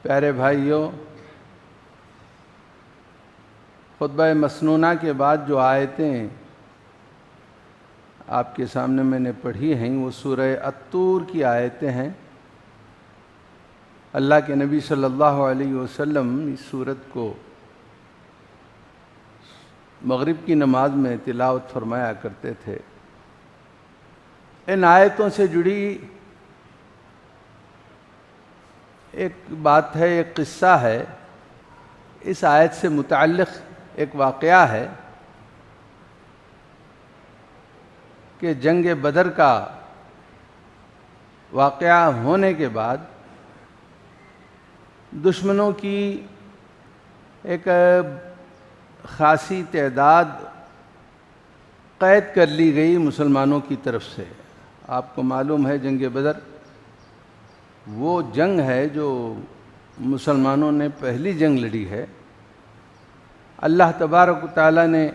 پیارے بھائیوں، خطبہ مسنونہ کے بعد جو آیتیں آپ کے سامنے میں نے پڑھی ہیں وہ سورہ الطور کی آیتیں ہیں۔ اللہ کے نبی صلی اللہ علیہ وسلم اس سورت کو مغرب کی نماز میں تلاوت فرمایا کرتے تھے۔ ان آیتوں سے جڑی ایک بات ہے، ایک قصہ ہے، اس آیت سے متعلق ایک واقعہ ہے کہ جنگ بدر کا واقعہ ہونے کے بعد دشمنوں کی ایک خاصی تعداد قید کر لی گئی مسلمانوں کی طرف سے۔ آپ کو معلوم ہے جنگ بدر وہ جنگ ہے جو مسلمانوں نے پہلی جنگ لڑی ہے۔ اللہ تبارک و تعالیٰ نے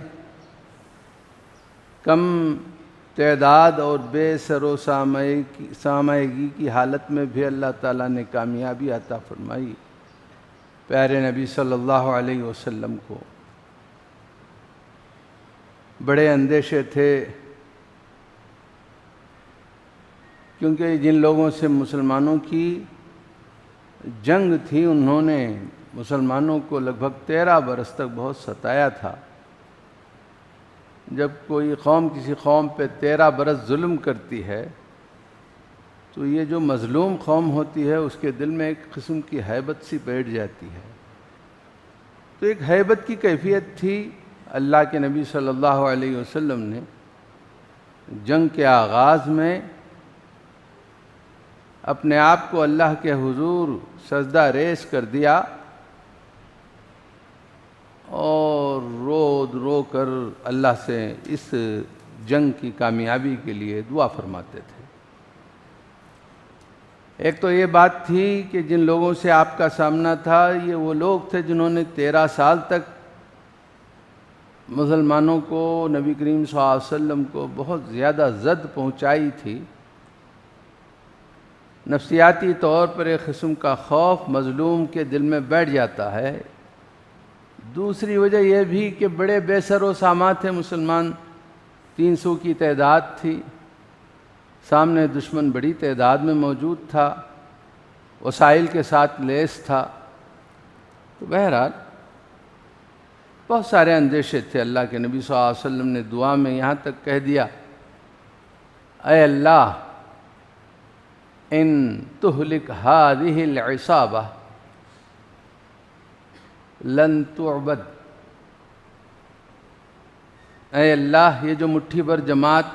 کم تعداد اور بے سر و سامانگی کی حالت میں بھی اللہ تعالیٰ نے کامیابی عطا فرمائی پیارے نبی صلی اللہ علیہ وسلم کو۔ بڑے اندیشے تھے کیونکہ جن لوگوں سے مسلمانوں کی جنگ تھی انہوں نے مسلمانوں کو لگ بھگ 13 برس تک بہت ستایا تھا۔ جب کوئی قوم کسی قوم پہ 13 برس ظلم کرتی ہے تو یہ جو مظلوم قوم ہوتی ہے اس کے دل میں ایک قسم کی ہیبت سی بیٹھ جاتی ہے۔ تو ایک ہیبت کی کیفیت تھی۔ اللہ کے نبی صلی اللہ علیہ وسلم نے جنگ کے آغاز میں اپنے آپ کو اللہ کے حضور سجدہ ریز کر دیا اور رو کر اللہ سے اس جنگ کی کامیابی کے لیے دعا فرماتے تھے۔ ایک تو یہ بات تھی کہ جن لوگوں سے آپ کا سامنا تھا یہ وہ لوگ تھے جنہوں نے 13 سال تک مسلمانوں کو، نبی کریم صلی اللہ علیہ وسلم کو بہت زیادہ زد پہنچائی تھی۔ نفسیاتی طور پر ایک قسم کا خوف مظلوم کے دل میں بیٹھ جاتا ہے۔ دوسری وجہ یہ بھی کہ بڑے بے سر و سامان تھے مسلمان، 300 کی تعداد تھی، سامنے دشمن بڑی تعداد میں موجود تھا، وسائل کے ساتھ لیس تھا۔ تو بہرحال بہت سارے اندیشے تھے۔ اللہ کے نبی صلی اللہ علیہ وسلم نے دعا میں یہاں تک کہہ دیا، اے اللہ ان تہلک ہذہ العصابہ لن تعبد، اے اللہ یہ جو مٹھی بھر جماعت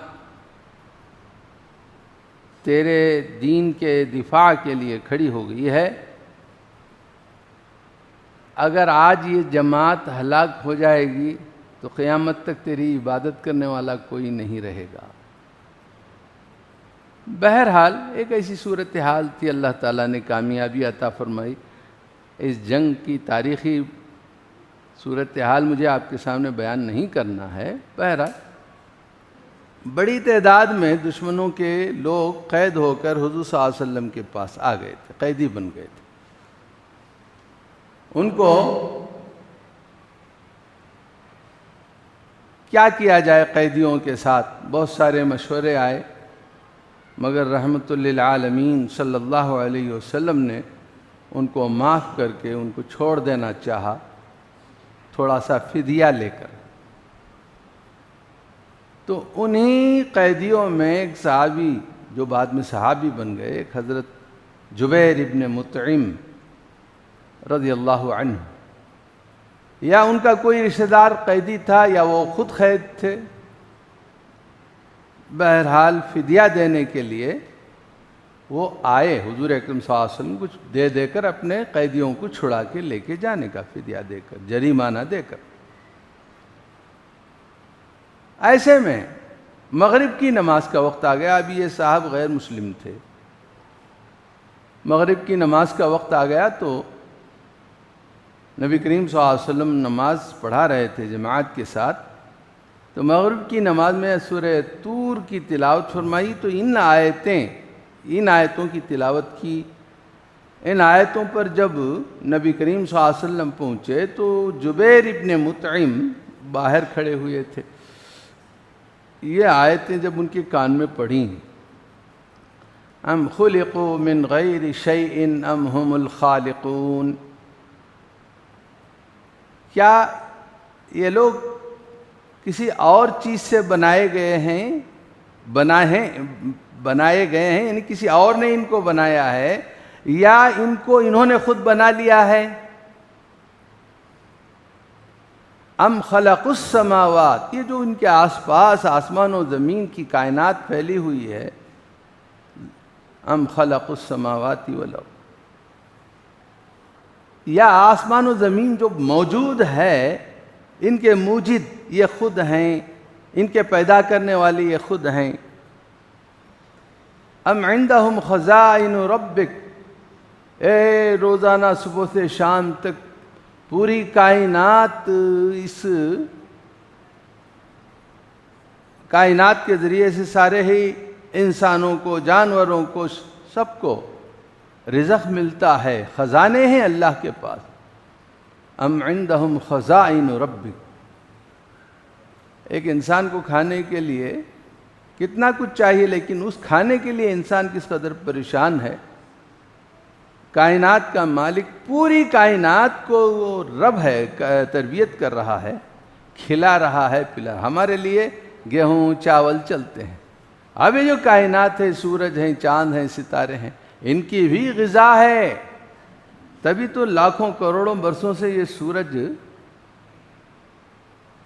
تیرے دین کے دفاع کے لیے کھڑی ہو گئی ہے، اگر آج یہ جماعت ہلاک ہو جائے گی تو قیامت تک تیری عبادت کرنے والا کوئی نہیں رہے گا۔ بہرحال ایک ایسی صورتحال تھی، اللہ تعالیٰ نے کامیابی عطا فرمائی۔ اس جنگ کی تاریخی صورتحال مجھے آپ کے سامنے بیان نہیں کرنا ہے۔ بہرحال بڑی تعداد میں دشمنوں کے لوگ قید ہو کر حضور صلی اللہ علیہ وسلم کے پاس آ گئے تھے، قیدی بن گئے تھے۔ ان کو کیا کیا جائے قیدیوں کے ساتھ؟ بہت سارے مشورے آئے، مگر رحمت للعالمین صلی اللہ علیہ وسلم نے ان کو معاف کر کے ان کو چھوڑ دینا چاہا، تھوڑا سا فدیہ لے کر۔ تو انہی قیدیوں میں ایک صحابی جو بعد میں صحابی بن گئے، ایک حضرت جبیر ابن مطعم رضی اللہ عنہ، یا ان کا کوئی رشتہ دار قیدی تھا یا وہ خود قید تھے، بہرحال فدیہ دینے کے لیے وہ آئے حضور اکرم صلی اللہ علیہ وسلم، کچھ دے دے کر اپنے قیدیوں کو چھڑا کے لے کے جانے کا، فدیہ دے کر، جریمانہ دے کر۔ ایسے میں مغرب کی نماز کا وقت آ گیا۔ ابھی یہ صاحب غیر مسلم تھے۔ مغرب کی نماز کا وقت آ گیا تو نبی کریم صلی اللہ علیہ وسلم نماز پڑھا رہے تھے جماعت کے ساتھ، تو مغرب کی نماز میں سورہ طور کی تلاوت فرمائی۔ تو ان آیتوں کی تلاوت کی ان آیتوں پر جب نبی کریم صلی اللہ علیہ وسلم پہنچے تو جبیر ابن مطعم باہر کھڑے ہوئے تھے. یہ آیتیں جب ان کے کان میں پڑھیں، ام خلقوا من غیر شیء ام هم الخالقون، کیا یہ لوگ کسی اور چیز سے بنائے گئے ہیں، یعنی کسی اور نے ان کو بنایا ہے یا ان کو انہوں نے خود بنا لیا ہے؟ ام خلق السماوات، یہ جو ان کے آس پاس آسمان و زمین کی کائنات پھیلی ہوئی ہے، ام خلق السماوات والارض، یا آسمان و زمین جو موجود ہے ان کے موجد یہ خود ہیں، ان کے پیدا کرنے والے یہ خود ہیں. ام عندہم خزائن ربک، اے روزانہ صبح سے شام تک پوری کائنات، اس کائنات کے ذریعے سے سارے ہی انسانوں کو، جانوروں کو، سب کو رزق ملتا ہے، خزانے ہیں اللہ کے پاس. ام عندہم خزائن ربک، ایک انسان کو کھانے کے لیے کتنا کچھ چاہیے، لیکن اس کھانے کے لیے انسان کس قدر پریشان ہے. کائنات کا مالک پوری کائنات کو وہ رب ہے، تربیت کر رہا ہے، کھلا رہا ہے، پلا. ہمارے لیے گیہوں چاول چلتے ہیں، اب یہ جو کائنات ہے، سورج ہیں، چاند ہیں، ستارے ہیں، ان کی بھی غذا ہے. تبھی تو لاکھوں کروڑوں برسوں سے یہ سورج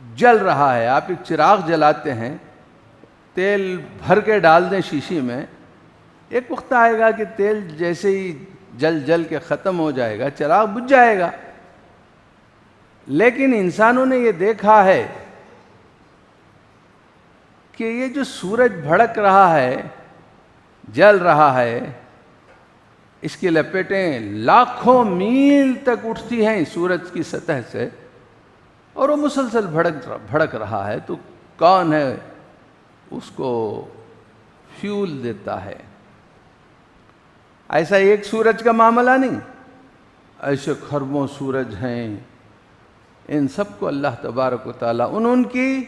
جل رہا ہے. آپ ایک چراغ جلاتے ہیں، تیل بھر کے ڈال دیں شیشی میں، ایک وقت آئے گا کہ تیل جیسے ہی جل کے ختم ہو جائے گا، چراغ بجھ جائے گا. لیکن انسانوں نے یہ دیکھا ہے کہ یہ جو سورج بھڑک رہا ہے، جل رہا ہے، اس کی لپیٹیں لاکھوں میل تک اٹھتی ہیں سورج کی سطح سے، اور وہ مسلسل بھڑک رہا ہے. تو کون ہے اس کو فیول دیتا ہے؟ ایسا ایک سورج کا معاملہ نہیں، ایسے کھربوں سورج ہیں. ان سب کو اللہ تبارک و تعالیٰ ان کی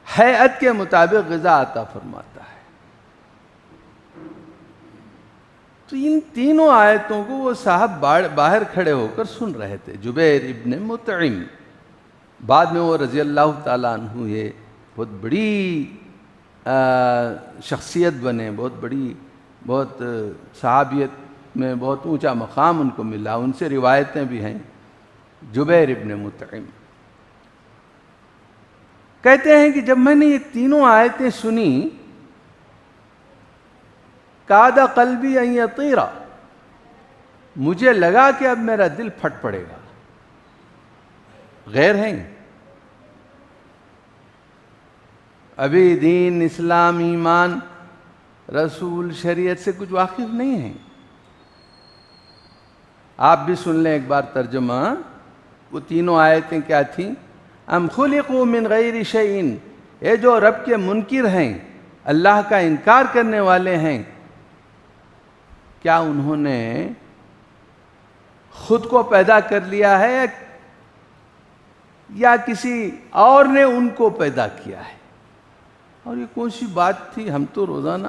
ہیئت کے مطابق غذا عطا فرماتا ہے. تو ان تینوں آیتوں کو وہ صاحب باہر کھڑے ہو کر سن رہے تھے. جبیر ابن مطعم، بعد میں وہ رضی اللہ تعالیٰ عنہ یہ بہت بڑی شخصیت بنے، بہت صحابیت میں بہت اونچا مقام ان کو ملا. ان سے روایتیں بھی ہیں. جبیر ابن مطعم کہتے ہیں کہ جب میں نے یہ تینوں آیتیں سنی، کاد قلبی ان یطیر، مجھے لگا کہ اب میرا دل پھٹ پڑے گا. غیر ہیں، ابھی دین، اسلام، ایمان، رسول، شریعت سے کچھ واقف نہیں ہیں. آپ بھی سن لیں ایک بار ترجمہ. وہ تینوں آیتیں کیا تھیں؟ ام خلقوا من غیر شیء، یہ جو رب کے منکر ہیں، اللہ کا انکار کرنے والے ہیں، کیا انہوں نے خود کو پیدا کر لیا ہے یا کسی اور نے ان کو پیدا کیا ہے؟ اور یہ کون سی بات تھی؟ ہم تو روزانہ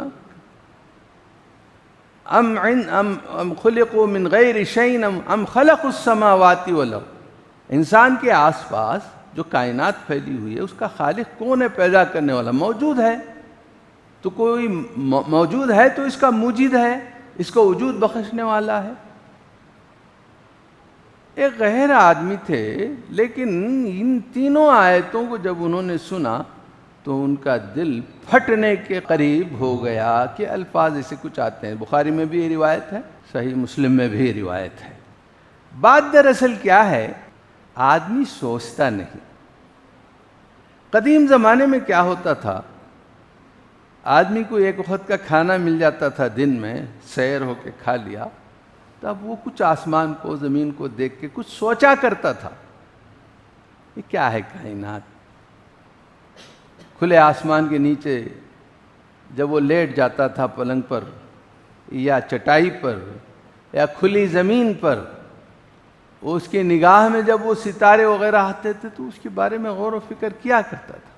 ام خلقوا من غیر شیء ام خلقوا السماوات والارض، انسان کے آس پاس جو کائنات پھیلی ہوئی ہے اس کا خالق کون ہے، پیدا کرنے والا؟ موجود ہے تو کوئی موجود ہے تو اس کا موجد ہے، اس کو وجود بخشنے والا ہے. ایک غیر آدمی تھے، لیکن ان تینوں آیتوں کو جب انہوں نے سنا تو ان کا دل پھٹنے کے قریب ہو گیا کہ الفاظ ایسے کچھ آتے ہیں. بخاری میں بھی یہ روایت ہے، صحیح مسلم میں بھی یہ روایت ہے. بات دراصل کیا ہے؟ آدمی سوچتا نہیں. قدیم زمانے میں کیا ہوتا تھا، آدمی کو ایک وقت کا کھانا مل جاتا تھا، دن میں سیر ہو کے کھا لیا، تب وہ کچھ آسمان کو، زمین کو دیکھ کے کچھ سوچا کرتا تھا. یہ کیا ہے کائنات؟ کھلے آسمان کے نیچے جب وہ لیٹ جاتا تھا پلنگ پر یا چٹائی پر، یا کھلی زمین پر اس کی نگاہ میں جب وہ ستارے وغیرہ آتے تھے تو اس کے بارے میں غور و فکر کیا کرتا تھا.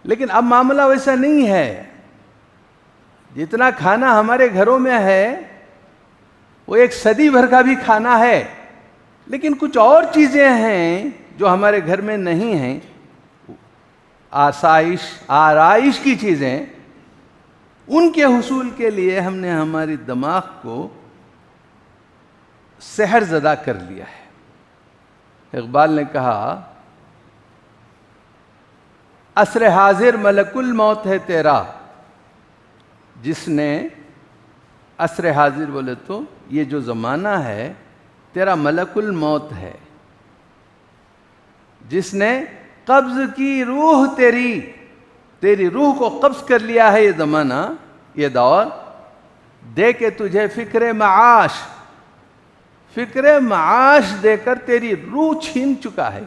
لیکن اب معاملہ ویسا نہیں ہے. جتنا کھانا ہمارے گھروں میں ہے وہ ایک صدی بھر کا بھی کھانا ہے، لیکن کچھ اور چیزیں ہیں جو ہمارے گھر میں نہیں ہیں، آرائش کی چیزیں. ان کے حصول کے لیے ہم نے ہماری دماغ کو سحر زدہ کر لیا ہے. اقبال نے کہا عصر حاضر ملک الموت ہے تیرا. جس نے عصر حاضر بولے تو یہ جو زمانہ ہے تیرا ملک الموت ہے. جس نے قبض کی روح تیری روح کو قبض کر لیا ہے یہ زمانہ، یہ دور، دے کے تجھے فکر معاش دے کر تیری روح چھین چکا ہے.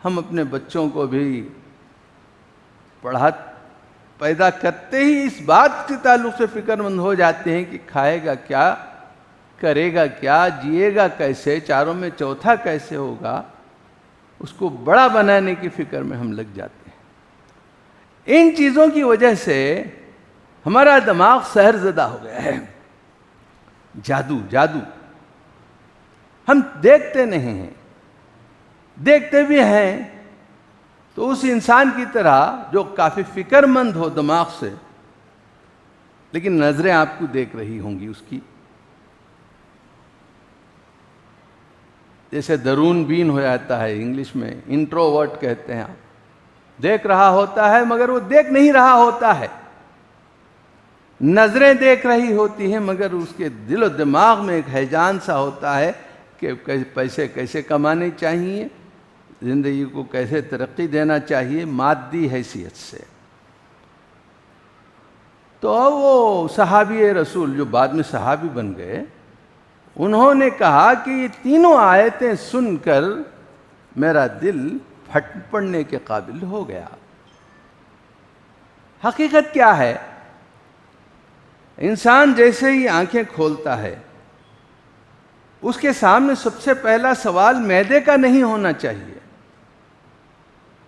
ہم اپنے بچوں کو بھی پیدا کرتے ہی اس بات کے تعلق سے فکر مند ہو جاتے ہیں کہ کھائے گا کیا، کرے گا کیا، جیے گا کیسے، چاروں میں چوتھا کیسے ہوگا. اس کو بڑا بنانے کی فکر میں ہم لگ جاتے ہیں. ان چیزوں کی وجہ سے ہمارا دماغ سحر زدہ ہو گیا ہے. جادو ہم دیکھتے نہیں ہیں، دیکھتے بھی ہیں تو اس انسان کی طرح جو کافی فکر مند ہو دماغ سے، لیکن نظریں آپ کو دیکھ رہی ہوں گی اس کی. جیسے درون بین ہو جاتا ہے، انگلش میں انٹروورٹ کہتے ہیں. آپ دیکھ رہا ہوتا ہے مگر وہ دیکھ نہیں رہا ہوتا ہے. نظریں دیکھ رہی ہوتی ہیں مگر اس کے دل و دماغ میں ایک ہیجان سا ہوتا ہے کہ پیسے کیسے کمانے چاہیے، زندگی کو کیسے ترقی دینا چاہیے مادی حیثیت سے. تو وہ صحابی رسول جو بعد میں صحابی بن گئے، انہوں نے کہا کہ یہ تینوں آیتیں سن کر میرا دل پھٹ پڑنے کے قابل ہو گیا. حقیقت کیا ہے؟ انسان جیسے ہی آنکھیں کھولتا ہے اس کے سامنے سب سے پہلا سوال معدے کا نہیں ہونا چاہیے.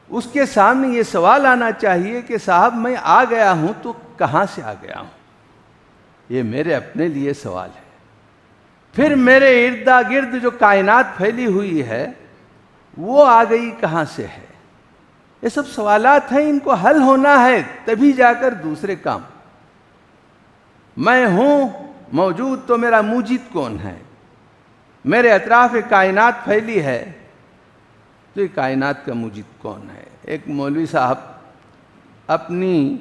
اس کے سامنے یہ سوال آنا چاہیے کہ صاحب میں آ گیا ہوں تو کہاں سے آ گیا ہوں. یہ میرے اپنے لیے سوال ہے. پھر میرے ارد گرد جو کائنات پھیلی ہوئی ہے وہ آ گئی کہاں سے ہے. یہ سب سوالات ہیں، ان کو حل ہونا ہے تبھی جا کر دوسرے کام. میں ہوں موجود تو میرا موجد کون ہے؟ میرے اطراف ایک کائنات پھیلی ہے تو یہ کائنات کا موجد کون ہے؟ ایک مولوی صاحب اپنی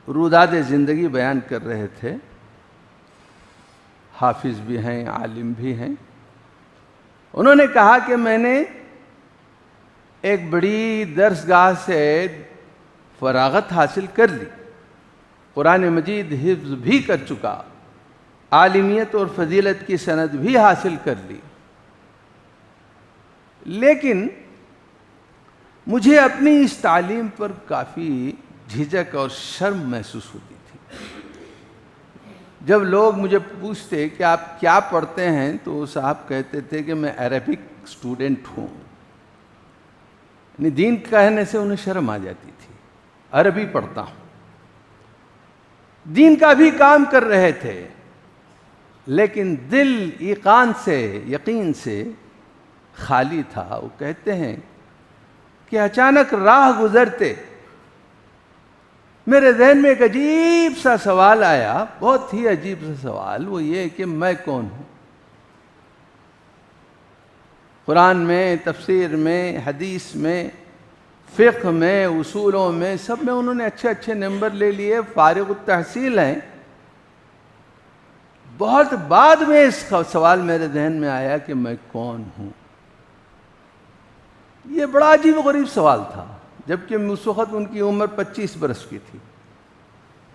روداد زندگی بیان کر رہے تھے. حافظ بھی ہیں، عالم بھی ہیں. انہوں نے کہا کہ میں نے ایک بڑی درسگاہ سے فراغت حاصل کر لی، قرآن مجید حفظ بھی کر چکا، عالمیت اور فضیلت کی سند بھی حاصل کر لی، لیکن مجھے اپنی اس تعلیم پر کافی جھجک اور شرم محسوس ہوتی تھی. جب لوگ مجھے پوچھتے کہ آپ کیا پڑھتے ہیں تو وہ صاحب کہتے تھے کہ میں عربک اسٹوڈنٹ ہوں. یعنی دین کہنے سے انہیں شرم آ جاتی تھی. عربی پڑھتا ہوں. دین کا بھی کام کر رہے تھے لیکن دل ایقان سے، یقین سے خالی تھا. وہ کہتے ہیں کہ اچانک راہ گزرتے میرے ذہن میں ایک عجیب سا سوال آیا، بہت ہی عجیب سا سوال. وہ یہ کہ میں کون ہوں؟ قرآن میں، تفسیر میں، حدیث میں، فقہ میں، اصولوں میں، سب میں انہوں نے اچھے نمبر لے لیے، فارغ التحصیل ہیں. بہت بعد میں اس سوال میرے ذہن میں آیا کہ میں کون ہوں. یہ بڑا عجیب و غریب سوال تھا، جبکہ اس وقت ان کی عمر 25 برس کی تھی.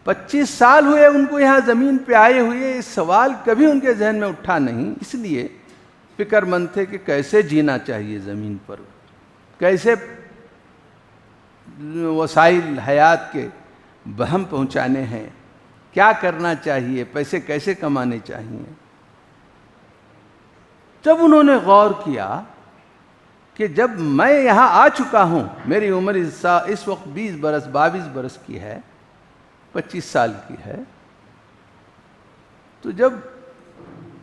25 سال ہوئے ان کو یہاں زمین پہ آئے ہوئے. اس سوال کبھی ان کے ذہن میں اٹھا نہیں. اس لیے فکر مند تھے کہ کیسے جینا چاہیے زمین پر، کیسے وسائل حیات کے بہم پہنچانے ہیں، کیا کرنا چاہیے، پیسے کیسے کمانے چاہیے۔ جب انہوں نے غور کیا کہ جب میں یہاں آ چکا ہوں، میری عمر اس وقت 20 برس 22 برس کی ہے، 25 سال کی ہے، تو جب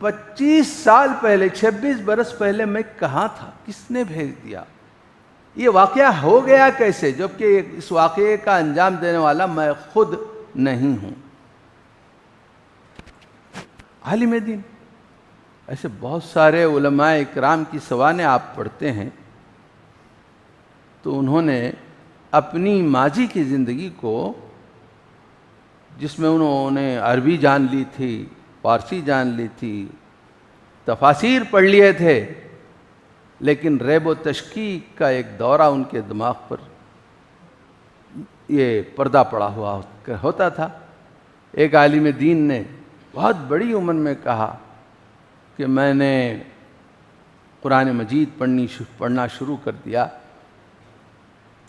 25 سال پہلے 26 برس پہلے میں کہاں تھا، کس نے بھیج دیا، یہ واقعہ ہو گیا کیسے، جبکہ اس واقعے کا انجام دینے والا میں خود نہیں ہوں۔ عالم دین، ایسے بہت سارے علماء اکرام کی سوانح آپ پڑھتے ہیں تو انہوں نے اپنی ماضی کی زندگی کو، جس میں انہوں نے عربی جان لی تھی، فارسی جان لی تھی، تفاسیر پڑھ لیے تھے، لیکن ریب و تشکیک کا ایک دورہ ان کے دماغ پر یہ پردہ پڑا ہوا ہوتا تھا۔ ایک عالم دین نے بہت بڑی عمر میں کہا کہ میں نے قرآن مجید پڑھنا شروع کر دیا،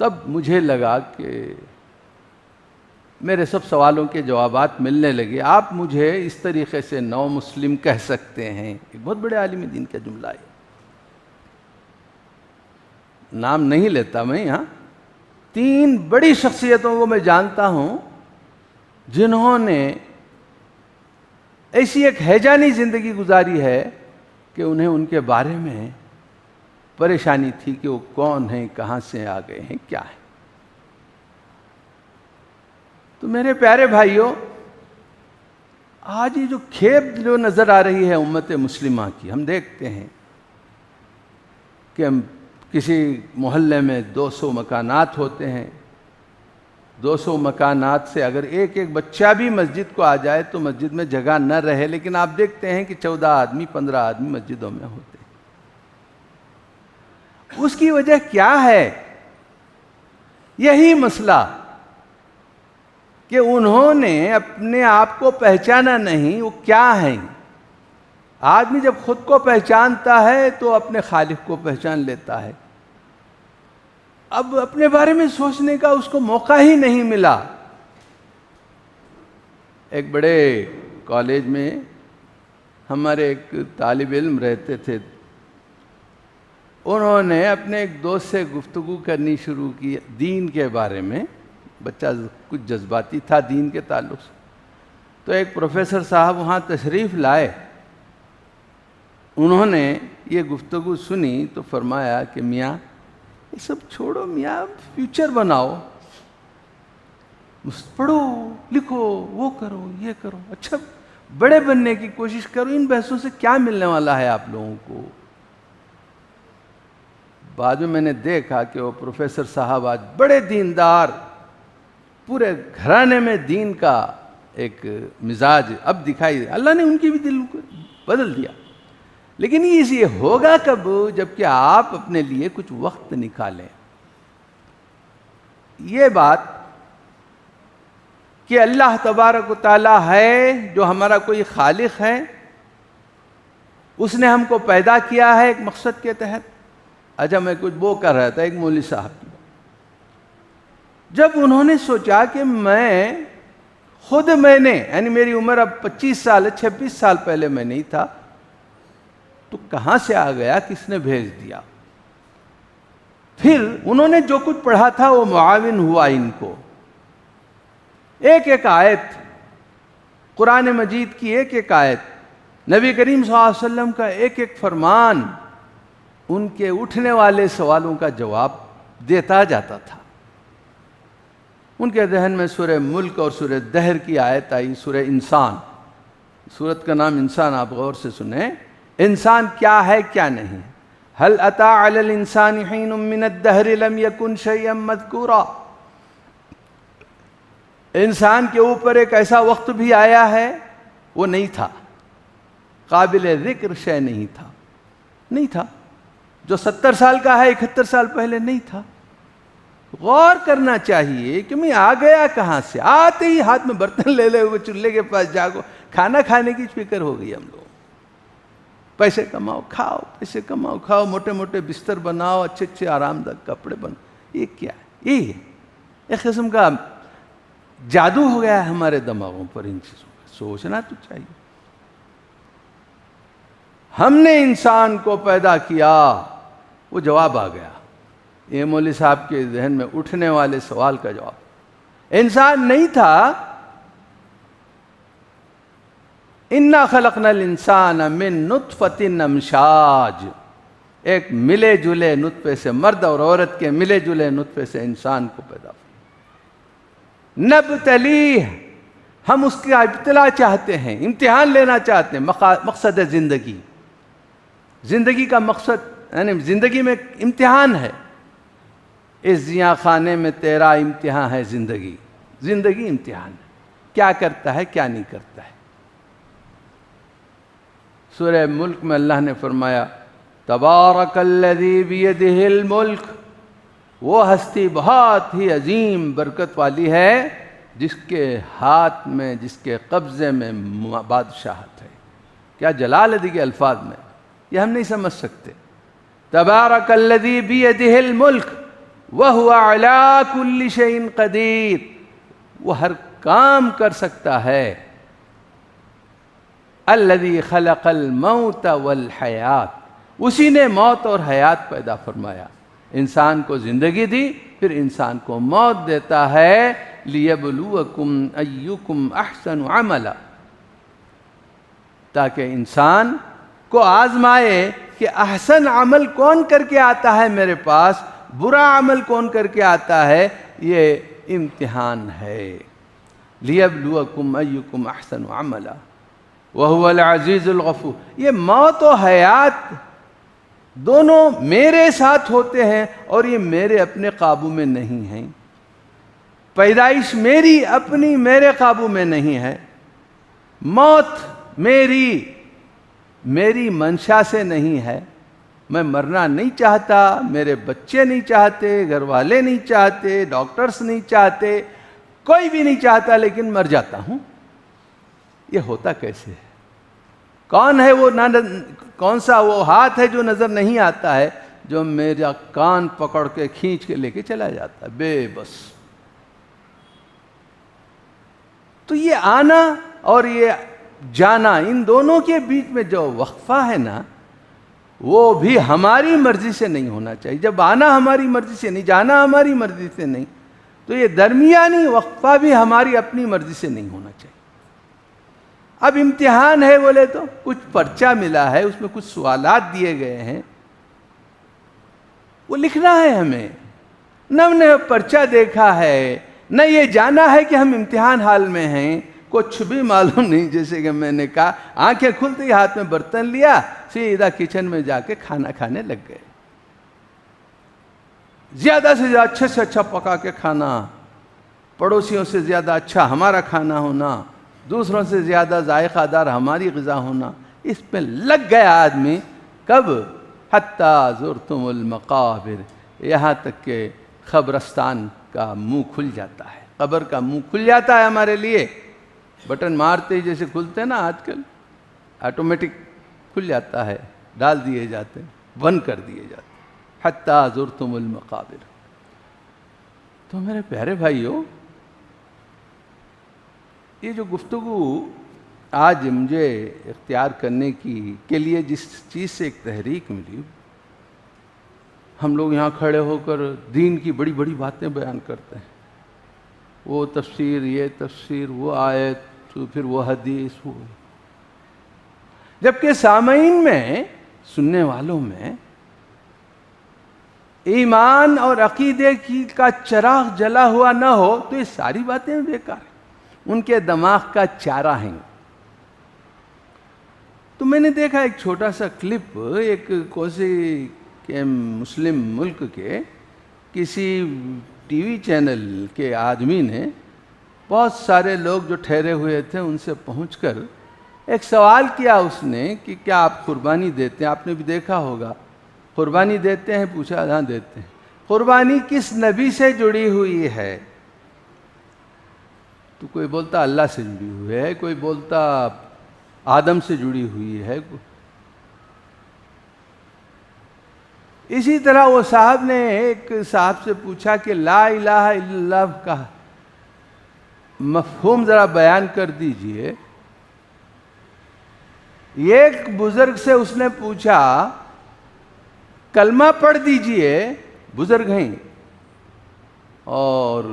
تب مجھے لگا کہ میرے سب سوالوں کے جوابات ملنے لگے، آپ مجھے اس طریقے سے نو مسلم کہہ سکتے ہیں۔ ایک بہت بڑے عالم دین کا جملہ ہے، نام نہیں لیتا میں یہاں۔ 3 بڑی شخصیتوں کو میں جانتا ہوں جنہوں نے ایسی ایک ہیجانی زندگی گزاری ہے کہ انہیں ان کے بارے میں پریشانی تھی کہ وہ کون ہیں، کہاں سے آ گئے ہیں، کیا ہے۔ تو میرے پیارے بھائیوں، آج یہ جو کھیپ جو نظر آ رہی ہے امت مسلمہ کی، ہم دیکھتے ہیں کہ کسی محلے میں 200 مکانات ہوتے ہیں، 200 مکانات سے اگر ایک بچہ بھی مسجد کو آ جائے تو مسجد میں جگہ نہ رہے، لیکن آپ دیکھتے ہیں کہ 14 آدمی 15 آدمی مسجدوں میں ہوتے ہیں۔ اس کی وجہ کیا ہے؟ یہی مسئلہ کہ انہوں نے اپنے آپ کو پہچانا نہیں، وہ کیا ہیں۔ آدمی جب خود کو پہچانتا ہے تو اپنے خالق کو پہچان لیتا ہے، اب اپنے بارے میں سوچنے کا اس کو موقع ہی نہیں ملا۔ ایک بڑے کالج میں ہمارے ایک طالب علم رہتے تھے، انہوں نے اپنے ایک دوست سے گفتگو کرنی شروع کی دین کے بارے میں، بچہ کچھ جذباتی تھا دین کے تعلق سے، تو ایک پروفیسر صاحب وہاں تشریف لائے، انہوں نے یہ گفتگو سنی تو فرمایا کہ میاں یہ سب چھوڑو، میاں فیوچر بناؤ، پڑھو لکھو، وہ کرو یہ کرو، اچھا بڑے بننے کی کوشش کرو، ان بحثوں سے کیا ملنے والا ہے آپ لوگوں کو۔ بعد میں نے دیکھا کہ وہ پروفیسر صاحب آج بڑے دیندار، پورے گھرانے میں دین کا ایک مزاج اب دکھائی، اللہ نے ان کی بھی دل کو بدل دیا۔ لیکن یہ ہوگا کب؟ جبکہ آپ اپنے لیے کچھ وقت نکالیں۔ یہ بات کہ اللہ تبارک و تعالی ہے، جو ہمارا کوئی خالق ہے، اس نے ہم کو پیدا کیا ہے ایک مقصد کے تحت۔ اچھا میں کچھ وہ کر رہا تھا، ایک مولوی صاحب کی، جب انہوں نے سوچا کہ میں نے یعنی میری عمر اب 25 سال ہے، 26 سال پہلے میں نہیں تھا، تو کہاں سے آ گیا، کس نے بھیج دیا؟ پھر انہوں نے جو کچھ پڑھا تھا وہ معاون ہوا ان کو، ایک آیت قرآن مجید کی، ایک آیت نبی کریم صلی اللہ علیہ وسلم کا ایک فرمان ان کے اٹھنے والے سوالوں کا جواب دیتا جاتا تھا۔ ان کے ذہن میں سورہ ملک اور سورہ دہر کی آیت آئی، سورہ انسان، سورت کا نام انسان، آپ غور سے سنیں، انسان کیا ہے کیا نہیں۔ هل اتى على الانسان حين من الدهر لم يكن شيئا مذكورا، انسان کے اوپر ایک ایسا وقت بھی آیا ہے وہ نہیں تھا، قابل ذکر شے نہیں تھا، جو 70 سال کا ہے 71 سال پہلے نہیں تھا۔ غور کرنا چاہیے کہ میں آ گیا کہاں سے، آتے ہی ہاتھ میں برتن لے لے ہوئے چولہے کے پاس جاگو، کھانا کھانے کی فکر ہو گئی ہم لوگ، پیسے کماؤ کھاؤ، پیسے کماؤ کھاؤ، موٹے موٹے بستر بناؤ، اچھے آرام دہ کپڑے بناؤ، یہ کیا ہے؟ یہ ہے ایک قسم کا جادو ہو گیا ہے ہمارے دماغوں پر ان چیزوں کا، سوچنا تو چاہیے۔ ہم نے انسان کو پیدا کیا، وہ جواب آ گیا، یہ مولوی صاحب کے ذہن میں اٹھنے والے سوال کا جواب۔ انسان نہیں تھا، انا خلقنا الانسان من نطفۃ امشاج، ایک ملے جلے نطفے سے، مرد اور عورت کے ملے جلے نطفے سے انسان کو پیدا کیا۔ نبتلیہ، ہم اس کا ابتلا چاہتے ہیں، امتحان لینا چاہتے ہیں۔ مقصد ہے زندگی، زندگی کا مقصد یعنی زندگی میں امتحان ہے۔ اس زیاں خانے میں تیرا امتحان ہے زندگی، زندگی امتحان ہے، کیا کرتا ہے کیا نہیں کرتا ہے۔ سورہ ملک میں اللہ نے فرمایا تبارک الذی بیدہ الملک، وہ ہستی بہت ہی عظیم برکت والی ہے جس کے ہاتھ میں، جس کے قبضے میں بادشاہت ہے۔ کیا جلال ہے دیکھیے الفاظ میں، یہ ہم نہیں سمجھ سکتے۔ تبارک الذی بیدہ الملک وہو علی کل شیء قدیر، وہ ہر کام کر سکتا ہے۔ الذی خلق الموت والحیات، اسی نے موت اور حیات پیدا فرمایا، انسان کو زندگی دی، پھر انسان کو موت دیتا ہے۔ لیبلوکم ایکم احسن عملا، تاکہ انسان کو آزمائے کہ احسن عمل کون کر کے آتا ہے میرے پاس، برا عمل کون کر کے آتا ہے، یہ امتحان ہے۔ لیبلوکم ایکم احسن عملا وہو العزیز الغفور، یہ موت و حیات دونوں میرے ساتھ ہوتے ہیں اور یہ میرے اپنے قابو میں نہیں ہیں۔ پیدائش میری اپنی میرے قابو میں نہیں ہے، موت میری منشا سے نہیں ہے، میں مرنا نہیں چاہتا، میرے بچے نہیں چاہتے، گھر والے نہیں چاہتے، ڈاکٹرز نہیں چاہتے، کوئی بھی نہیں چاہتا، لیکن مر جاتا ہوں۔ یہ ہوتا کیسے ہے؟ کون ہے وہ کون سا وہ ہاتھ ہے جو نظر نہیں آتا ہے، جو میرا کان پکڑ کے کھینچ کے لے کے چلا جاتا ہے، بے بس۔ تو یہ آنا اور یہ جانا، ان دونوں کے بیچ میں جو وقفہ ہے نا، وہ بھی ہماری مرضی سے نہیں ہونا چاہیے۔ جب آنا ہماری مرضی سے نہیں، جانا ہماری مرضی سے نہیں، تو یہ درمیانی وقفہ بھی ہماری اپنی مرضی سے نہیں ہونا چاہیے۔ اب امتحان ہے بولے تو کچھ پرچہ ملا ہے، اس میں کچھ سوالات دیے گئے ہیں، وہ لکھنا ہے ہمیں۔ نہ ہم نے پرچہ دیکھا ہے، نہ یہ جانا ہے کہ ہم امتحان حال میں ہیں، کچھ بھی معلوم نہیں۔ جیسے کہ میں نے کہا، آنکھیں کھلتے ہی ہاتھ میں برتن لیا، سیدھا کچن میں جا کے کھانا کھانے لگ گئے۔ زیادہ سے زیادہ اچھے سے اچھا پکا کے کھانا، پڑوسیوں سے زیادہ اچھا ہمارا کھانا ہونا، دوسروں سے زیادہ ذائقہ دار ہماری غذا ہونا، اس پہ لگ گیا آدمی۔ کب؟ حتیٰ زرتم المقابر، یہاں تک کہ قبرستان کا منہ کھل جاتا ہے، قبر کا منہ کھل جاتا ہے ہمارے لیے۔ بٹن مارتے ہی جیسے کھلتے ہیں نا آج کل، آٹومیٹک کھل جاتا ہے، ڈال دیے جاتے ہیں، بند کر دیے جاتے ہیں۔ حتیٰ زرتم المقابر۔ تو میرے پیارے بھائیو، یہ جو گفتگو آج مجھے اختیار کرنے کے لیے جس چیز سے ایک تحریک ملی، ہم لوگ یہاں کھڑے ہو کر دین کی بڑی بڑی باتیں بیان کرتے ہیں، وہ تفسیر، یہ تفسیر، وہ آیت، تو پھر وہ حدیث، وہ، جبکہ سامعین میں، سننے والوں میں ایمان اور عقیدے کا چراغ جلا ہوا نہ ہو تو یہ ساری باتیں بیکار ہیں، ان کے دماغ کا چارہ ہیں۔ تو میں نے دیکھا ایک چھوٹا سا کلپ، ایک کوسی کے مسلم ملک کے کسی ٹی وی چینل کے آدمی نے بہت سارے لوگ جو ٹھہرے ہوئے تھے ان سے پہنچ کر ایک سوال کیا اس نے کہ کیا آپ قربانی دیتے ہیں؟ آپ نے بھی دیکھا ہوگا، قربانی دیتے ہیں؟ پوچھا، ہاں دیتے ہیں۔ قربانی کس نبی سے جڑی ہوئی ہے؟ تو کوئی بولتا اللہ سے جڑی ہوئی ہے، کوئی بولتا آدم سے جڑی ہوئی ہے۔ اسی طرح وہ صاحب نے ایک صاحب سے پوچھا کہ لا الہ الا اللہ کا مفہوم ذرا بیان کر دیجئے۔ ایک بزرگ سے اس نے پوچھا کلمہ پڑھ دیجئے، بزرگ ہیں اور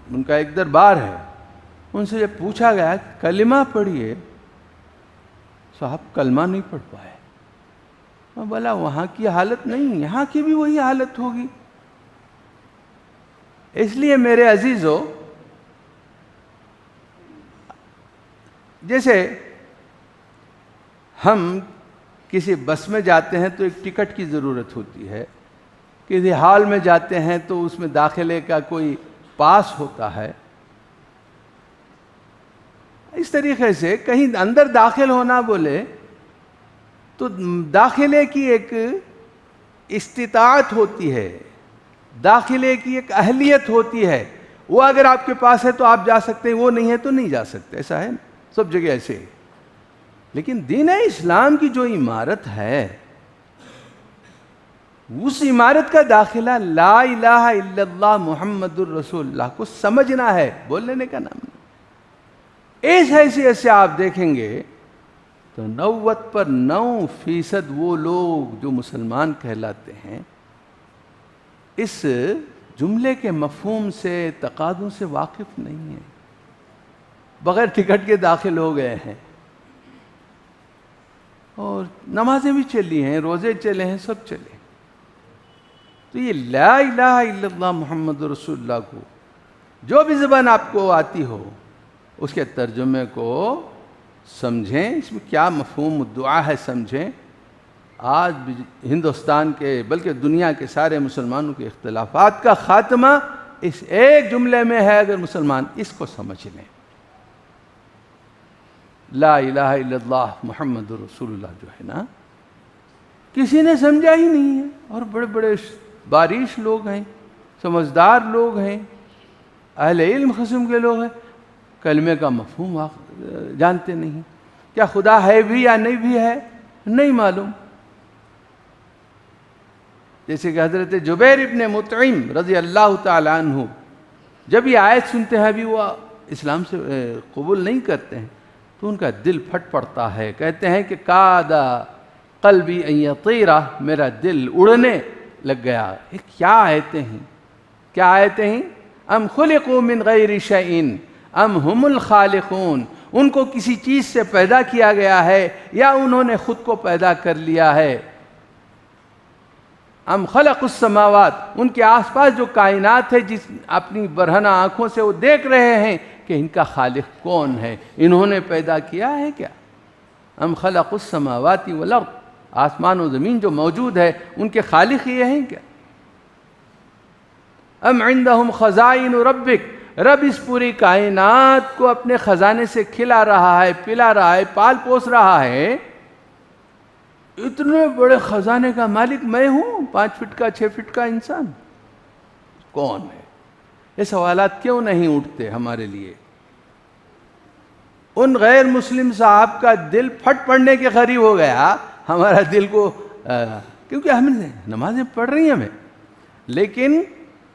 ان کا ایک دربار ہے، ان سے جب پوچھا گیا کلمہ پڑھیے، صاحب کلمہ نہیں پڑھ پائے۔ بولا وہاں کی حالت نہیں، یہاں کی بھی وہی حالت ہوگی۔ اس لیے میرے عزیزو، جیسے ہم کسی بس میں جاتے ہیں تو ایک ٹکٹ کی ضرورت ہوتی ہے، کسی ہال میں جاتے ہیں تو اس میں داخلے کا کوئی پاس ہوتا ہے، اس طریقے سے کہیں اندر داخل ہونا بولے تو داخلے کی ایک استطاعت ہوتی ہے، داخلے کی ایک اہلیت ہوتی ہے، وہ اگر آپ کے پاس ہے تو آپ جا سکتے ہیں، وہ نہیں ہے تو نہیں جا سکتے، ایسا ہے سب جگہ ایسے ہی۔ لیکن دین اسلام کی جو عمارت ہے، اس عمارت کا داخلہ لا الہ الا اللہ محمد الرسول اللہ کو سمجھنا ہے، بول لینے کا نام نہیں۔ اس حیثیت سے آپ دیکھیں گے تو 99% وہ لوگ جو مسلمان کہلاتے ہیں اس جملے کے مفہوم سے، تقاضوں سے واقف نہیں ہیں، بغیر ٹکٹ کے داخل ہو گئے ہیں، اور نمازیں بھی چلی ہیں، روزے چلے ہیں، سب چلے۔ تو یہ لا الہ الا اللہ محمد رسول اللہ کو جو بھی زبان آپ کو آتی ہو اس کے ترجمے کو سمجھیں، اس میں کیا مفہوم دعا ہے سمجھیں۔ آج بھی ہندوستان کے بلکہ دنیا کے سارے مسلمانوں کے اختلافات کا خاتمہ اس ایک جملے میں ہے، اگر مسلمان اس کو سمجھ لیں۔ لا الہ الا اللہ محمد رسول اللہ جو ہے نا، کسی نے سمجھا ہی نہیں ہے، اور بڑے بڑے باریش لوگ ہیں، سمجھدار لوگ ہیں، اہل علم قسم کے لوگ ہیں، کلمے کا مفہوم جانتے نہیں۔ کیا خدا ہے بھی یا نہیں بھی ہے نہیں معلوم۔ جیسے کہ حضرت جبیر ابن مطعم رضی اللہ تعالی عنہ جب یہ آیت سنتے ہیں، ابھی وہ اسلام سے قبول نہیں کرتے ہیں، تو ان کا دل پھٹ پڑتا ہے، کہتے ہیں کہ کاد قلبی ان یطیرہ، میرا دل اڑنے لگ گیا۔ یہ کیا آیتیں ہیں، کیا آیتیں ہیں؟ ام خلقوا من غیر شیء ام ہم الخالقون، ان کو کسی چیز سے پیدا کیا گیا ہے یا انہوں نے خود کو پیدا کر لیا ہے۔ ام خلق السماوات، ان کے آس پاس جو کائنات ہے، جس اپنی برہنہ آنکھوں سے وہ دیکھ رہے ہیں کہ ان کا خالق کون ہے، انہوں نے پیدا کیا ہے کیا؟ ام خلق السماوات والارض، آسمان و زمین جو موجود ہے ان کے خالق یہ ہیں کیا؟ ام عندہم خزائن ربک، رب اس پوری کائنات کو اپنے خزانے سے کھلا رہا ہے، پلا رہا ہے، پال پوس رہا ہے۔ اتنے بڑے خزانے کا مالک میں ہوں، 5 فٹ کا 6 فٹ کا انسان کون ہے؟ یہ سوالات کیوں نہیں اٹھتے ہمارے لیے؟ ان غیر مسلم صاحب کا دل پھٹ پڑنے کے قریب ہو گیا، ہمارا دل کو کیونکہ ہم نے نمازیں پڑھ رہی ہیں ہمیں، لیکن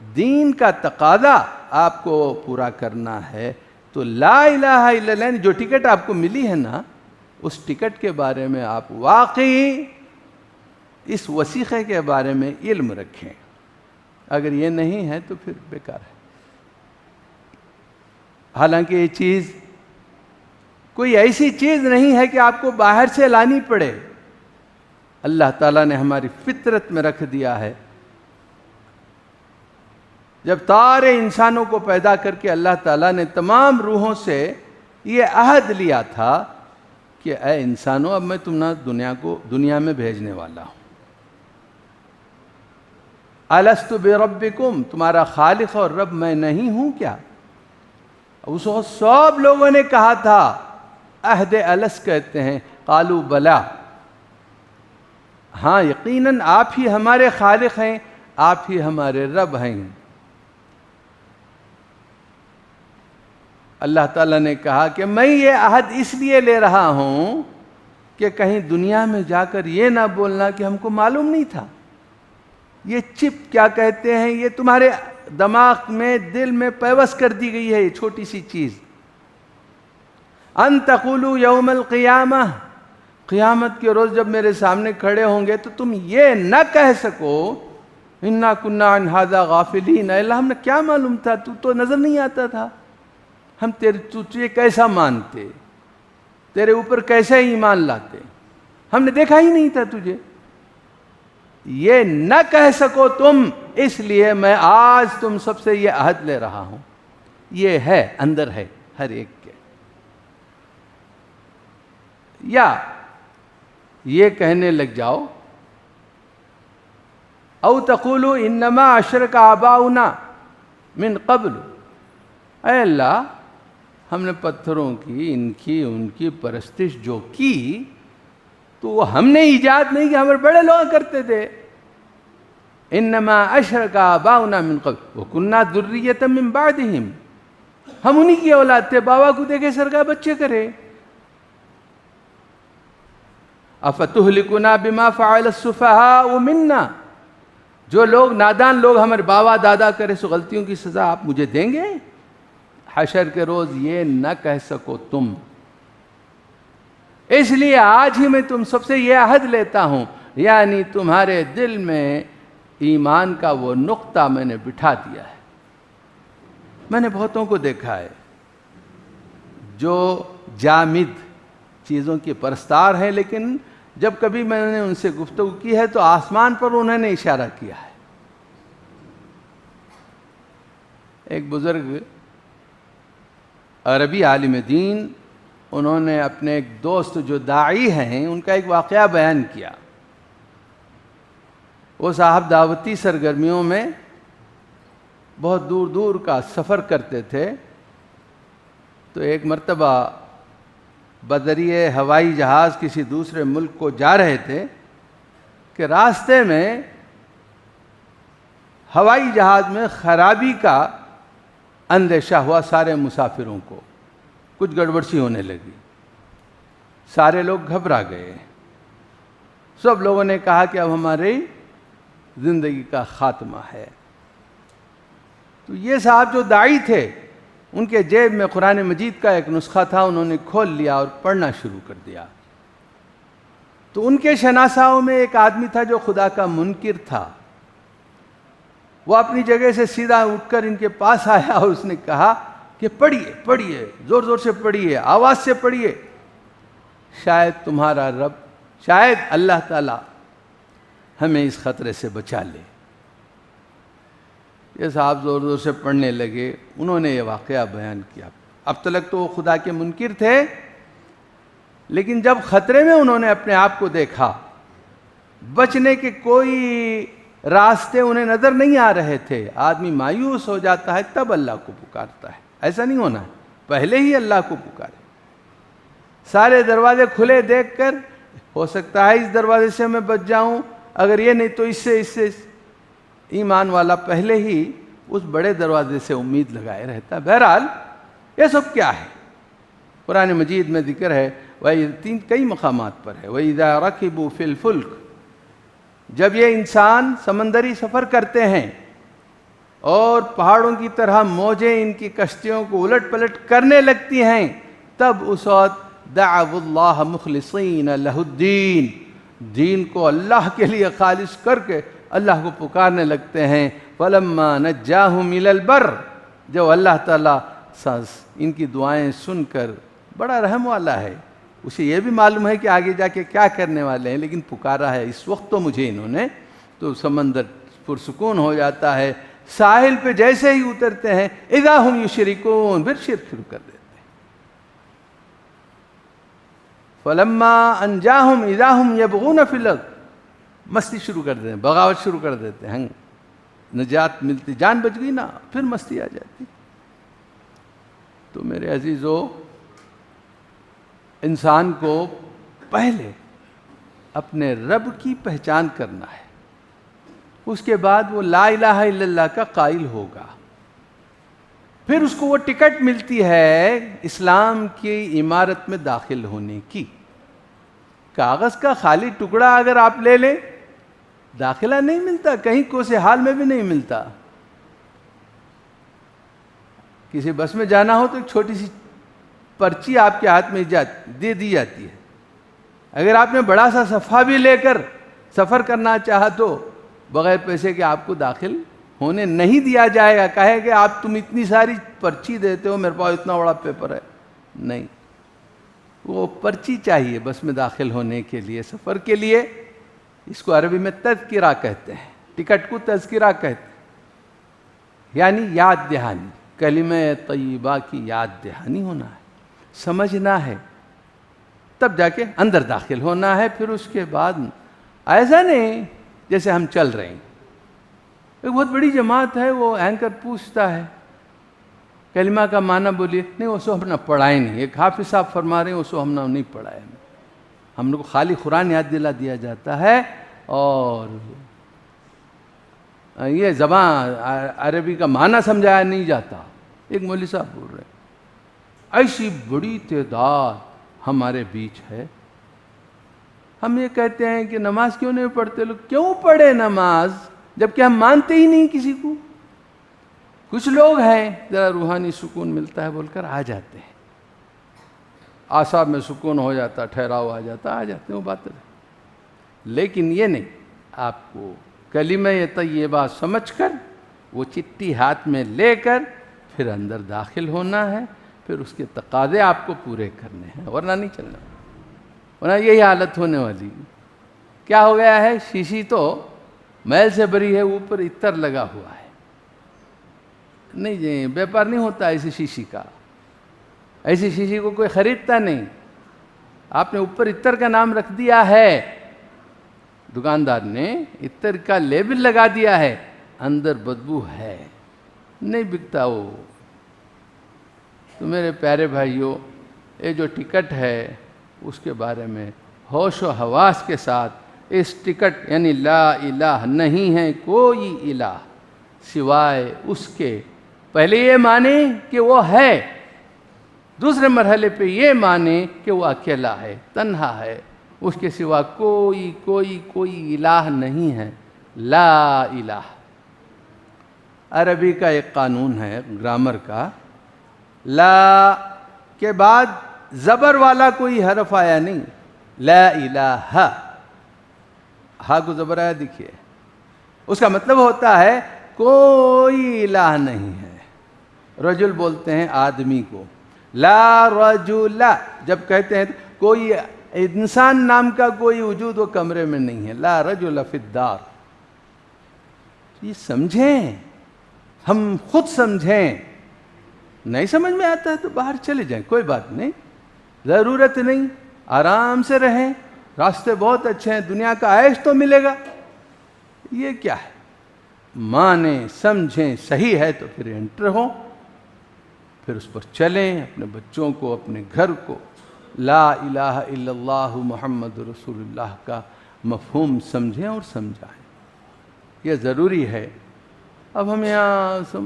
دین کا تقاضا آپ کو پورا کرنا ہے۔ تو لا الہ الا اللہ جو ٹکٹ آپ کو ملی ہے نا، اس ٹکٹ کے بارے میں آپ واقعی اس وثیقے کے بارے میں علم رکھیں، اگر یہ نہیں ہے تو پھر بیکار ہے۔ حالانکہ یہ چیز کوئی ایسی چیز نہیں ہے کہ آپ کو باہر سے لانی پڑے، اللہ تعالیٰ نے ہماری فطرت میں رکھ دیا ہے۔ جب سارے انسانوں کو پیدا کر کے اللہ تعالیٰ نے تمام روحوں سے یہ عہد لیا تھا کہ اے انسانوں، اب میں دنیا میں بھیجنے والا ہوں۔ الست بربکم، تمہارا خالق اور رب میں نہیں ہوں کیا؟ اس وقت سب لوگوں نے کہا تھا، عہد الست کہتے ہیں، قالوا بلا، ہاں یقیناً آپ ہی ہمارے خالق ہیں، آپ ہی ہمارے رب ہیں۔ اللہ تعالیٰ نے کہا کہ میں یہ عہد اس لیے لے رہا ہوں کہ کہیں دنیا میں جا کر یہ نہ بولنا کہ ہم کو معلوم نہیں تھا، یہ چپ کیا کہتے ہیں، یہ تمہارے دماغ میں دل میں پیوست کر دی گئی ہے یہ چھوٹی سی چیز. ان تقولوا یوم القیامہ، قیامت کے روز جب میرے سامنے کھڑے ہوں گے تو تم یہ نہ کہہ سکو انا کنا عن ھذا غافلین، اے اللہ ہم نے کیا معلوم تھا، تو نظر نہیں آتا تھا، ہم تجھے کیسا مانتے، تیرے اوپر کیسے ایمان لاتے، ہم نے دیکھا ہی نہیں تھا تجھے. یہ نہ کہہ سکو تم، اس لیے میں آج تم سب سے یہ عہد لے رہا ہوں. یہ ہے اندر ہے ہر ایک کے. یا یہ کہنے لگ جاؤ او تقولوا انما اشرک آباؤنا من قبل، اے اللہ ہم نے پتھروں کی ان کی پرستش جو کی تو وہ ہم نے ایجاد نہیں کی، ہمارے بڑے لوگ کرتے تھے. انما اشرک آباؤنا من قبل وکنا ذریۃ من بعدہم، ہم انہی کی اولاد تھے، بابا کو دیکھے سرکار بچے کرے. افتہلکنا بما فعل السفہاء منا، جو لوگ نادان لوگ ہمارے بابا دادا کرے سو غلطیوں کی سزا آپ مجھے دیں گے. حشر کے روز یہ نہ کہہ سکو تم، اس لیے آج ہی میں تم سب سے یہ عہد لیتا ہوں، یعنی تمہارے دل میں ایمان کا وہ نقطہ میں نے بٹھا دیا ہے. میں نے بہتوں کو دیکھا ہے جو جامد چیزوں کے پرستار ہیں، لیکن جب کبھی میں نے ان سے گفتگو کی ہے تو آسمان پر انہوں نے اشارہ کیا ہے. ایک بزرگ عربی عالم دین، انہوں نے اپنے ایک دوست جو داعی ہیں ان کا ایک واقعہ بیان کیا. وہ صاحب دعوتی سرگرمیوں میں بہت دور دور کا سفر کرتے تھے، تو ایک مرتبہ بذریعہ ہوائی جہاز کسی دوسرے ملک کو جا رہے تھے کہ راستے میں ہوائی جہاز میں خرابی کا اندیشہ ہوا. سارے مسافروں کو کچھ گڑبڑ سی ہونے لگی، سارے لوگ گھبرا گئے. سب لوگوں نے کہا کہ اب ہماری زندگی کا خاتمہ ہے. تو یہ صاحب جو داعی تھے ان کے جیب میں قرآن مجید کا ایک نسخہ تھا، انہوں نے کھول لیا اور پڑھنا شروع کر دیا. تو ان کے شناساؤں میں ایک آدمی تھا جو خدا کا منکر تھا. وہ اپنی جگہ سے سیدھا اٹھ کر ان کے پاس آیا اور اس نے کہا کہ پڑھیے پڑھیے، زور زور سے پڑھیے، آواز سے پڑھیے، شاید تمہارا رب، شاید اللہ تعالی ہمیں اس خطرے سے بچا لے. یہ صاحب زور زور سے پڑھنے لگے. انہوں نے یہ واقعہ بیان کیا. اب تک تو وہ خدا کے منکر تھے، لیکن جب خطرے میں انہوں نے اپنے آپ کو دیکھا، بچنے کے کوئی راستے انہیں نظر نہیں آ رہے تھے. آدمی مایوس ہو جاتا ہے تب اللہ کو پکارتا ہے، ایسا نہیں ہونا ہے، پہلے ہی اللہ کو پکارے. سارے دروازے کھلے دیکھ کر ہو سکتا ہے اس دروازے سے میں بچ جاؤں، اگر یہ نہیں تو اس سے ایمان والا پہلے ہی اس بڑے دروازے سے امید لگائے رہتا. بہرحال یہ سب کیا ہے؟ قرآن مجید میں ذکر ہے، کئی مقامات پر ہے، وَإِذَا رَكِبُوا فِي الْفُلْكِ، جب یہ انسان سمندری سفر کرتے ہیں اور پہاڑوں کی طرح موجیں ان کی کشتیوں کو الٹ پلٹ کرنے لگتی ہیں، تب اس وقت دعوا اللہ مخلصین لہ الدین، دین کو اللہ کے لیے خالص کر کے اللہ کو پکارنے لگتے ہیں. فلما نجاہم الی البر، جو اللہ تعالیٰ ان کی دعائیں سن کر، بڑا رحم والا ہے، اسے یہ بھی معلوم ہے کہ آگے جا کے کیا کرنے والے ہیں، لیکن پکارا ہے اس وقت تو مجھے انہوں نے، تو سمندر پرسکون ہو جاتا ہے. ساحل پہ جیسے ہی اترتے ہیں اذا ہم یشرکون، پھر شرک شروع کر دیتے ہیں. فلما انجاہم اذا ہم یبغون فی الارض، مستی شروع کر دیتے ہیں، بغاوت شروع کر دیتے ہیں. نجات ملتی، جان بچ گئی نا، پھر مستی آ جاتی. تو میرے عزیزو، انسان کو پہلے اپنے رب کی پہچان کرنا ہے، اس کے بعد وہ لا الہ الا اللہ کا قائل ہوگا. پھر اس کو وہ ٹکٹ ملتی ہے اسلام کی عمارت میں داخل ہونے کی. کاغذ کا خالی ٹکڑا اگر آپ لے لیں، داخلہ نہیں ملتا، کہیں کوسے حال میں بھی نہیں ملتا. کسی بس میں جانا ہو تو ایک چھوٹی سی پرچی آپ کے ہاتھ میں دے دی جاتی ہے. اگر آپ نے بڑا سا صفحہ بھی لے کر سفر کرنا چاہا تو بغیر پیسے کے آپ کو داخل ہونے نہیں دیا جائے گا. کہے کہ آپ تم اتنی ساری پرچی دیتے ہو، میرے پاس اتنا بڑا پیپر ہے. نہیں، وہ پرچی چاہیے بس میں داخل ہونے کے لیے، سفر کے لیے. اس کو عربی میں تذکرہ کہتے ہیں، ٹکٹ کو تذکرہ کہتے ہیں، یعنی یاد دہانی. کلمہ طیبہ کی یاد دہانی ہونا ہے، سمجھنا ہے، تب جا کے اندر داخل ہونا ہے. پھر اس کے بعد ایسا نہیں جیسے ہم چل رہے ہیں. ایک بہت بڑی جماعت ہے، وہ اینکر پوچھتا ہے کلمہ کا معنی بولیے. نہیں، وہ سو ہم نے پڑھا ہی نہیں. ایک حافظ صاحب فرما رہے ہیں وہ سو ہم نے نہیں پڑھا ہے. ہم لوگ کو خالی قرآن یاد دیا جاتا ہے اور یہ زبان عربی کا معنی سمجھایا نہیں جاتا. ایک مولوی صاحب بول رہے ہیں ایسی بڑی تعداد ہمارے بیچ ہے، ہم یہ کہتے ہیں کہ نماز کیوں نہیں پڑھتے؟ لوگ کیوں پڑھے نماز جبکہ ہم مانتے ہی نہیں کسی کو. کچھ لوگ ہیں ذرا روحانی سکون ملتا ہے بول کر آ جاتے ہیں، اعصاب میں سکون ہو جاتا، ٹھہراؤ آ جاتا، آ جاتے ہیں، وہ بات ہے. لیکن یہ نہیں، آپ کو کلمہ طیبہ سمجھ کر وہ چٹھی ہاتھ میں لے کر پھر اندر داخل ہونا ہے. پھر اس کے تقاضے آپ کو پورے کرنے ہیں، ورنہ نہیں چلنا. ورنہ یہی حالت ہونے والی. کیا ہو گیا ہے؟ شیشی تو میل سے بھری ہے، اوپر عطر لگا ہوا ہے. نہیں جی، بیپار نہیں ہوتا ایسی شیشی کا. ایسی شیشی کو کوئی خریدتا نہیں. آپ نے اوپر عطر کا نام رکھ دیا ہے، دکاندار نے عطر کا لیبل لگا دیا ہے، اندر بدبو ہے، نہیں بکتا وہ. تو میرے پیارے بھائیوں، یہ جو ٹکٹ ہے اس کے بارے میں ہوش و حواس کے ساتھ، اس ٹکٹ یعنی لا الہ نہیں ہے کوئی الہ سوائے اس کے. پہلے یہ مانے کہ وہ ہے، دوسرے مرحلے پہ یہ مانے کہ وہ اکیلا ہے، تنہا ہے، اس کے سوا کوئی الہ نہیں ہے. لا الہ عربی کا ایک قانون ہے گرامر کا، لا کے بعد زبر والا کوئی حرف آیا نہیں. لا الہ، ہا کو زبر آیا دیکھیے، اس کا مطلب ہوتا ہے کوئی الہ نہیں ہے. رجل بولتے ہیں آدمی کو، لا رجل جب کہتے ہیں کوئی انسان نام کا کوئی وجود وہ کمرے میں نہیں ہے. لا رجل فی الدار. یہ سمجھیں، ہم خود سمجھیں. نہیں سمجھ میں آتا ہے تو باہر چلے جائیں، کوئی بات نہیں، ضرورت نہیں، آرام سے رہیں، راستے بہت اچھے ہیں، دنیا کا عیش تو ملے گا. یہ کیا ہے؟ مانیں، سمجھیں، صحیح ہے تو پھر انٹر ہوں، پھر اس پر چلیں، اپنے بچوں کو، اپنے گھر کو لا الہ الا اللہ محمد رسول اللہ کا مفہوم سمجھیں اور سمجھائیں. یہ ضروری ہے. اب ہم یہاں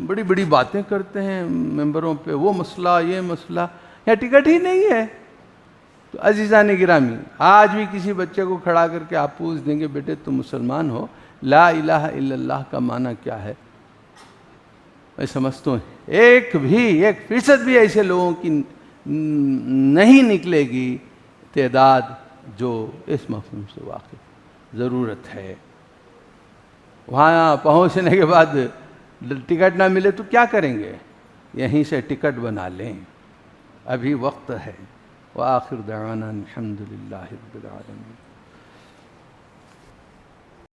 بڑی بڑی باتیں کرتے ہیں ممبروں پہ، وہ مسئلہ، یہ مسئلہ، یا ٹکٹ ہی نہیں ہے. تو عزیزان گرامی، آج بھی کسی بچے کو کھڑا کر کے آپ پوچھ دیں گے بیٹے تم مسلمان ہو، لا الہ الا اللہ کا معنی کیا ہے؟ میں سمجھتا ہوں 1% بھی ایسے لوگوں کی نہیں نکلے گی تعداد جو اس مفہوم سے واقف. ضرورت ہے. وہاں پہنچنے کے بعد ٹکٹ نہ ملے تو کیا کریں گے؟ یہیں سے ٹکٹ بنا لیں، ابھی وقت ہے. وآخر دعوانا الحمد للہ رب العالمین.